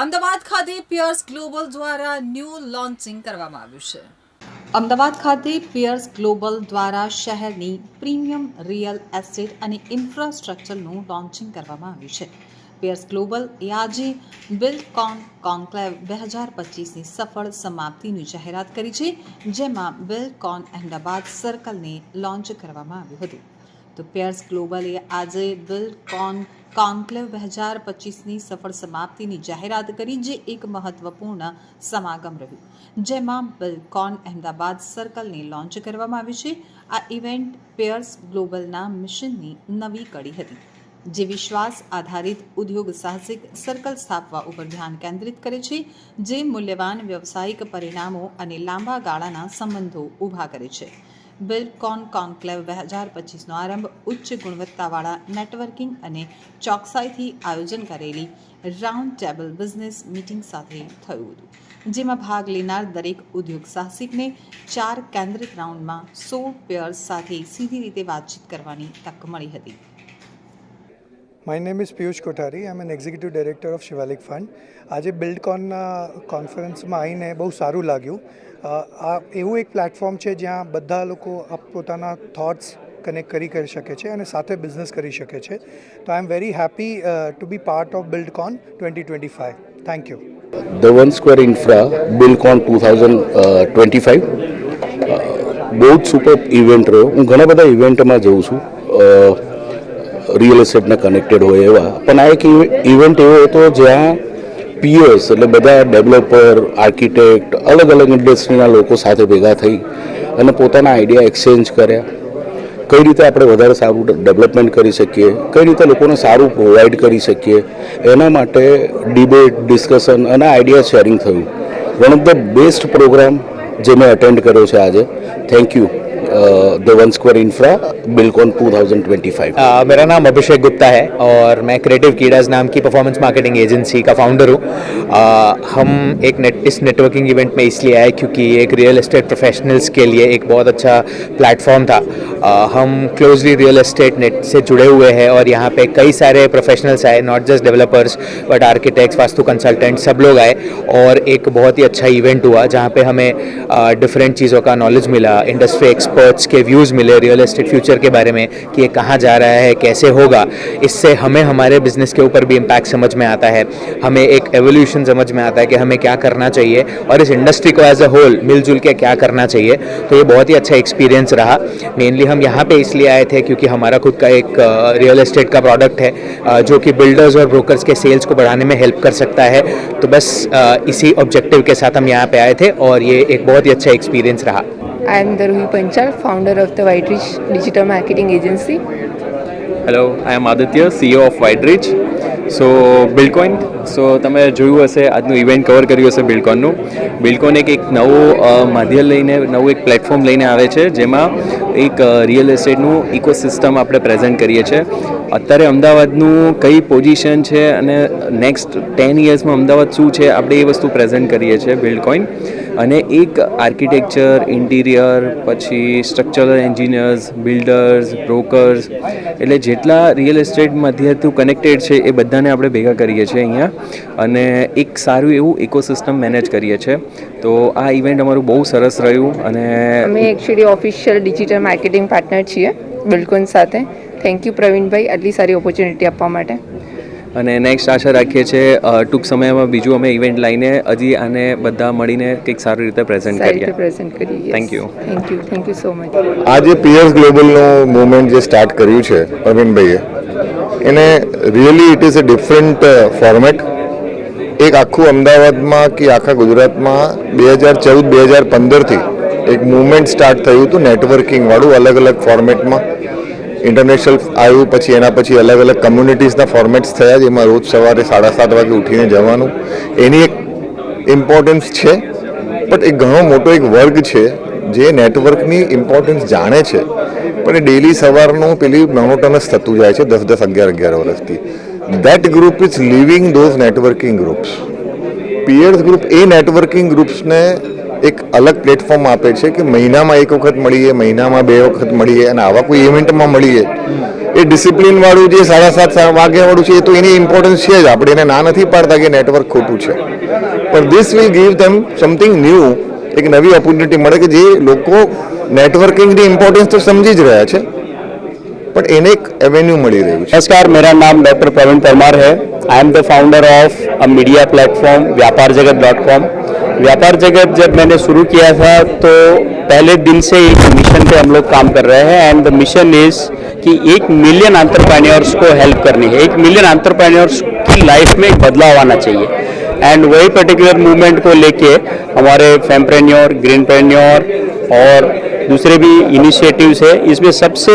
અમદાવાદ ખાતે piers global દ્વારા new launching કરવામાં આવ્યું છે. અમદાવાદ ખાતે પિયર્સ ગ્લોબલ દ્વારા શહેરની પ્રીમિયમ રિયલ એસ્ટેટ અને ઇન્ફ્રાસ્ટ્રક્ચરનું લોન્ચિંગ કરવામાં આવ્યું છે. પિયર્સ ગ્લોબલ એ આજે બિલ્ડકોન કોન્ક્લેવ 2025ની સફળ સમાપ્તિની જાહેરાત કરી છે, જેમાં બિલ્ડકોન અહેમદાબાદ સર્કલને લોન્ચ કરવામાં આવ્યું હતું. તો પિયર્સ ગ્લોબલે આજે બિલ્ડકોન કોન્ક્લેવ 2025ની સફળ સમાપ્તિની જાહેરાત કરી, જે એક મહત્વપૂર્ણ સમાગમ રહ્યું, જેમાં બિલ્ડકોન અહેમદાબાદ સર્કલને લોન્ચ કરવામાં આવ્યું છે. આ ઇવેન્ટ પિયર્સ ગ્લોબલના મિશનની નવી કડી હતી, જે વિશ્વાસ આધારિત ઉદ્યોગ સાહસિક સર્કલ સ્થાપવા ઉપર ધ્યાન કેન્દ્રિત કરે છે, જે મૂલ્યવાન વ્યવસાયિક પરિણામો અને લાંબા ગાળાના સંબંધો ઊભા કરે છે. બિલ્ડકોન કોન્ક્લેવ 2025નો આરંભ ઉચ્ચ ગુણવત્તાવાળા નેટવર્કિંગ અને ચોકસાઈથી આયોજન કરેલી રાઉન્ડ ટેબલ બિઝનેસ મીટિંગ સાથે થયું હતું, જેમાં ભાગ લેનાર દરેક ઉદ્યોગ સાહસિકને 4 કેન્દ્રિત રાઉન્ડમાં 16 પેયર્સ સાથે સીધી રીતે વાતચીત કરવાની તક મળી હતી. My name is Piyush Kothari. I'm an Executive Director of Shivalik Fund. આજે બિલ્ડકોનના કોન્ફરન્સમાં આવીને બહુ સારું લાગ્યું. આ એવું એક પ્લેટફોર્મ છે જ્યાં બધા લોકો પોતાના થોટ્સ કનેક્ટ કરી શકે છે અને સાથે બિઝનેસ કરી શકે છે. તો I am very happy to be part of Buildcon 2025. Thank you. The One Square Infra Buildcon 2025 બહુ જ સુપર ઇવેન્ટ રહ્યો. હું ઘણા બધા ઇવેન્ટમાં જઉં છું, રિયલ એસ્ટેટને કનેક્ટેડ હોય એવા, પણ આ એક ઇવેન્ટ એવો હતો જ્યાં પીએસ એટલે બધા ડેવલપર, આર્કિટેક્ટ, અલગ અલગ ઇન્ડસ્ટ્રીના લોકો સાથે ભેગા થઈ અને પોતાના આઈડિયા એક્સચેન્જ કર્યા. કઈ રીતે આપણે વધારે સારું ડેવલપમેન્ટ કરી શકીએ, કઈ રીતે લોકોને સારું પ્રોવાઈડ કરી શકીએ, એના માટે ડિબેટ, ડિસ્કશન અને આઈડિયા શેરિંગ થયું. One of the best program જે મેં અટેન્ડ કર્યો છે આજે. Thank you the one square infra Buildcon 2025. मेरा नाम अभिषेक गुप्ता है और मैं क्रिएटिव कीडाज़ नाम की परफॉर्मेंस मार्केटिंग एजेंसी का फाउंडर हूँ. हम इस नेटवर्किंग इवेंट में इसलिए आए क्योंकि एक रियल एस्टेट प्रोफेशनल्स के लिए एक बहुत अच्छा प्लेटफॉर्म था. हम क्लोजली रियल एस्टेट नेट से जुड़े हुए हैं और यहाँ पे कई सारे प्रोफेशनल्स आए, not just developers but architects, vastu consultant, सब लोग आए और एक बहुत ही अच्छा इवेंट हुआ जहाँ पे हमें डिफरेंट चीज़ों का नॉलेज मिला, इंडस्ट्री एक्सपर्ट्स के व्यूज़ मिले रियल एस्टेट फ्यूचर के बारे में कि ये कहाँ जा रहा है, कैसे होगा. इससे हमें हमारे बिजनेस के ऊपर भी इम्पैक्ट समझ में आता है, हमें एक एवोल्यूशन समझ में आता है कि हमें क्या करना चाहिए और इस इंडस्ट्री को एज अ होल मिलजुल के क्या करना चाहिए. तो ये बहुत ही अच्छा एक्सपीरियंस रहा. मेनली हम यहाँ पे इसलिए आए थे क्योंकि हमारा खुद का एक रियल एस्टेट का प्रोडक्ट है जो कि बिल्डर्स और ब्रोकर्स के सेल्स को बढ़ाने में हेल्प कर सकता है. तो बस इसी ऑब्जेक्टिव के साथ हम यहाँ पे आए थे और ये एक बहुत ही अच्छा एक्सपीरियंस रहा. I am Darui Panchal, founder of the Whitereach Digital Marketing Agency. Hello, I am Aditya, CEO of Whitereach. So Buildcon, so તમે જોયું હશે, આજનું ઇવેન્ટ કવર કર્યું હશે બિલ્ડકોનનું. બિલ્ડકોન એક નવું માધ્યમ લઈને, નવું એક પ્લેટફોર્મ લઈને આવે છે, જેમાં એક રિયલ એસ્ટેટનું ઇકોસિસ્ટમ આપણે પ્રેઝન્ટ કરીએ છીએ. અત્યારે અમદાવાદનું કઈ પોઝિશન છે અને નેક્સ્ટ 10 યર્સમાં અમદાવાદ શું છે, આપણે એ વસ્તુ પ્રેઝન્ટ કરીએ છીએ બિલ્ડકોન. અને એક આર્કિટેક્ચર, ઇન્ટિરિયર, પછી સ્ટ્રક્ચરલ એન્જિનિયર્સ, બિલ્ડર્સ, બ્રોકર્સ, એટલે જેટલા રિયલ એસ્ટેટ મધ્યથી કનેક્ટેડ છે એ બધાને આપણે ભેગા કરીએ છીએ અહીંયા અને એક સારું એવું ઇકોસિસ્ટમ મેનેજ કરીએ છીએ. તો આ ઇવેન્ટ અમારું બહુ સરસ રહ્યું અને અમે actually official digital marketing partner છીએ બિલ્ડકોન સાથે. થેન્ક યુ પ્રવીણભાઈ આટલી સારી ઓપોર્ચ્યુનિટી આપવા માટે. અને નેક્સ્ટ આશા રાખીએ છીએ ટૂંક સમયમાં બીજું અમે ઇવેન્ટ લઈને હજી આને બધા મળીને કંઈક સારી રીતે પ્રેઝન્ટ કરીએ. Thank you. Thank you so much. આજે પિયર્સ ગ્લોબલનું મૂવમેન્ટ જે સ્ટાર્ટ કર્યું છે પ્રવીણભાઈએ, એને really it is a different format. એક આખું અમદાવાદમાં કે આખા ગુજરાતમાં 2014-2015થી એક મૂવમેન્ટ સ્ટાર્ટ થયું હતું નેટવર્કિંગવાળું, અલગ અલગ ફોર્મેટમાં. ઇન્ટરનેશનલ આવ્યું, પછી એના પછી અલગ અલગ કમ્યુનિટીઝના ફોર્મેટ્સ થયા, જેમાં રોજ સવારે 7:30 વાગે ઉઠીને જવાનું. એની એક ઇમ્પોર્ટન્સ છે, બટ એક ઘણો મોટો એક વર્ગ છે જે નેટવર્કની ઇમ્પોર્ટન્સ જાણે છે, પણ એ ડેલી સવારનું પેલી મોનોટોનસ થતું જાય છે 10-11 વર્ષથી. That group is living those networking groups. Peers group એ નેટવર્કિંગ ગ્રુપ્સને એક અલગ પ્લેટફોર્મ આપે છે કે મહિનામાં એક વખત મળીએ, મહિનામાં 2 વખત મળીએ અને આવા કોઈ ઇવેન્ટમાં મળીએ. એ ડિસિપ્લિનવાળું જે 7:30 વાગ્યાવાળું છે એ તો એની ઇમ્પોર્ટન્સ છે જ, આપણે એને ના નથી પાડતા કે નેટવર્ક ખોટું છે, પણ this will give them something new. એક નવી ઓપોર્ચ્યુનિટી મળે કે જે લોકો નેટવર્કિંગની ઇમ્પોર્ટન્સ તો સમજી જ રહ્યા છે, પણ એને એક એવેન્યू મળી રહ્યું છે. नमस्कार, मेरा नाम डॉक्टर प्रवीण परमार है. I am the founder of a media platform व्यापारजगत.com. व्यापार जगत जब मैंने शुरू किया था तो पहले दिन से एक मिशन पे हम लोग काम कर रहे हैं एंड द मिशन इज कि 1 मिलियन एंटरप्रेन्योर्स को हेल्प करनी है. 1 मिलियन एंटरप्रेन्योर्स की लाइफ में एक बदलाव आना चाहिए एंड वही पर्टिकुलर मूवमेंट को लेके हमारे फेमप्रेन्योर, ग्रीनप्रेन्योर और दूसरे भी इनिशिएटिव्स है. इसमें सबसे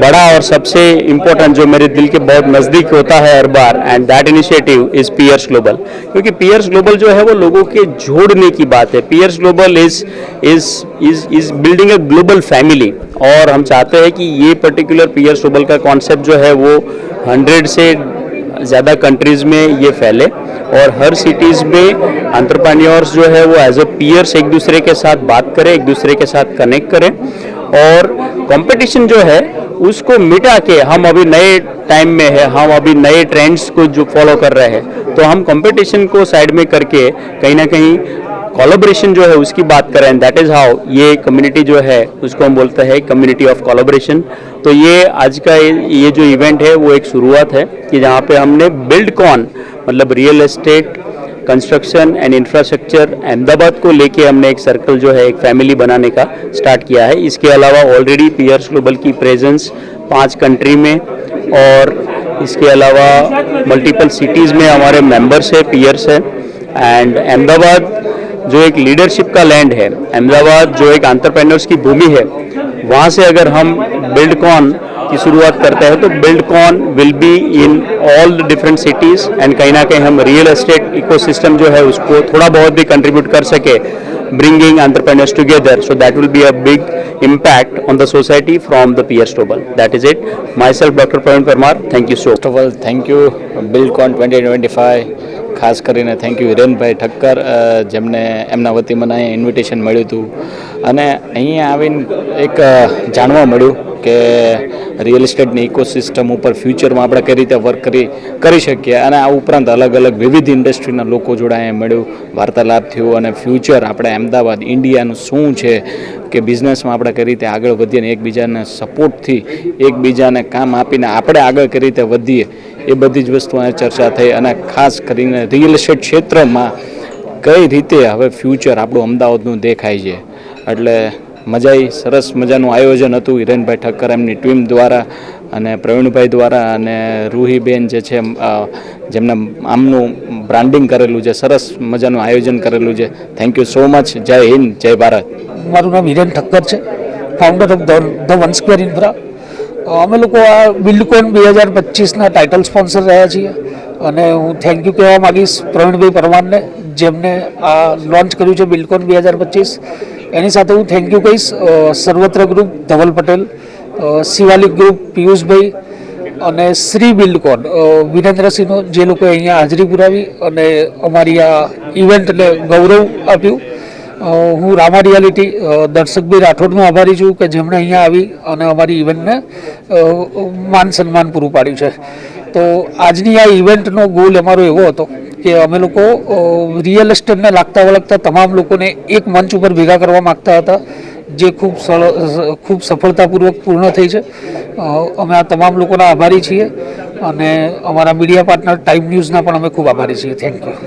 बड़ा और सबसे इम्पोर्टेंट जो मेरे दिल के बहुत नज़दीक होता है हर बार and that initiative is Peers Global. क्योंकि पियर्स ग्लोबल जो है वो लोगों के जोड़ने की बात है. Peers Global is building a global family और हम चाहते हैं कि ये पर्टिकुलर पियर्स ग्लोबल का कॉन्सेप्ट जो है वो 100 से ज़्यादा कंट्रीज़ में ये फैले और हर सिटीज़ में एंटरप्रेन्योर्स जो है वो एज अ पियर्स एक दूसरे के साथ बात करें, एक दूसरे के साथ कनेक्ट करें और कंपटीशन जो है उसको मिटा के हम अभी नए टाइम में है, हम अभी नए ट्रेंड्स को जो फॉलो कर रहे हैं तो हम कंपटीशन को साइड में करके कहीं ना कहीं कोलैबोरेशन जो है उसकी बात करें. दैट इज़ हाउ ये कम्युनिटी जो है उसको हम बोलते हैं कम्युनिटी ऑफ कोलैबोरेशन. तो ये आज का ये जो इवेंट है वो एक शुरुआत है कि जहाँ पे हमने बिल्डकॉन मतलब real estate, construction and infrastructure Ahmedabad को लेके हमने एक सर्कल जो है एक फैमिली बनाने का स्टार्ट किया है. इसके अलावा ऑलरेडी पियर्स ग्लोबल की प्रेजेंस 5 कंट्री में और इसके अलावा मल्टीपल सिटीज़ में हमारे मेंबर्स है, पियर्स है एंड अहमदाबाद जो एक लीडरशिप का लैंड है, अहमदाबाद जो एक एंटरप्रेन्योर्स की भूमि है, वहाँ से अगर हम बिल्डकॉन की शुरुआत करते हैं तो Buildcon will be in all the different cities and कहीं ना कहीं हम रियल एस्टेट इकोसिस्टम जो है उसको थोड़ा बहुत भी कंट्रीब्यूट कर सके, bringing entrepreneurs together, so that will be a big impact on the society from the Piers Global. That is it. Myself, Dr. Praveen Parmar. Thank you so much. First of all thank you Buildcon 2025, ખાસ કરીને thank you હિરેનભાઈ ઠક્કર જેમને એમના વતી મને અહીંયા invitation મળ્યું હતું અને અહીંયા આવીને એક જાણવા મળ્યું કે રિયલ એસ્ટેટની ઇકોસિસ્ટમ ઉપર ફ્યુચરમાં આપણે કઈ રીતે વર્ક કરી શકીએ અને આ ઉપરાંત અલગ અલગ વિવિધ ઇન્ડસ્ટ્રીના લોકો જોડે અહીંયા મળ્યું, વાર્તાલાપ થયો અને ફ્યુચર આપણે અમદાવાદ ઇન્ડિયાનું શું છે કે બિઝનેસમાં આપણે કઈ રીતે આગળ વધીએ અને એકબીજાને સપોર્ટથી એકબીજાને કામ આપીને આપણે આગળ કઈ રીતે વધીએ એ બધી જ વસ્તુઓ ચર્ચા થઈ અને ખાસ કરીને રિયલ એસ્ટેટ ક્ષેત્રમાં કઈ રીતે હવે ફ્યુચર આપણું અમદાવાદનું દેખાય છે. એટલે મજા આવી, સરસ મજાનું આયોજન હતું હિરેનભાઈ ઠક્કર એમની ટીમ દ્વારા અને પ્રવીણભાઈ દ્વારા અને રૂહીબેન જે છે જેમને આમનું બ્રાન્ડિંગ કરેલું છે, સરસ મજાનું આયોજન કરેલું છે. Thank you so much. જય હિન્દ, જય ભારત. મારું નામ હિરેન ઠક્કર છે, founder of the one square infra. અમે લોકો આ બિલ્ડકોન 2025ના ટાઇટલ સ્પોન્સર રહ્યા છીએ અને હું થેન્ક યુ કહેવા માગીશ પ્રવીણભાઈ પરમારને જેમને આ લોન્ચ કર્યું છે બિલ્ડકોન 2025. એની સાથે હું થેન્ક યુ કહીશ સર્વત્ર ગ્રુપ, ધવલ પટેલ, શિવાલિક ગ્રુપ, પિયુષભાઈ અને શ્રી બિલ્ડકોન વિરેન્દ્રસિંહનો જે લોકોએ અહીંયા હાજરી પુરાવી અને અમારી આ ઇવેન્ટને ગૌરવ આપ્યું. હું રામા રિયાલિટી દર્શકભાઈ રાઠોડનો આભારી છું કે જેમણે અહીંયા આવી અને અમારી ઇવેન્ટને માન સન્માન પૂરું પાડ્યું છે. તો આજની આ ઇવેન્ટનો ગોલ અમારો એવો હતો કે અમે લોકો રિયલ એસ્ટેટને લાગતા વળગતા તમામ લોકોને એક મંચ ઉપર ભેગા કરવા માગતા હતા, જે ખૂબ સફળતાપૂર્વક પૂર્ણ થઈ છે. અમે આ તમામ લોકોના આભારી છીએ અને અમારા મીડિયા પાર્ટનર ટાઈમ ન્યૂઝના પણ અમે ખૂબ આભારી છીએ. Thank you.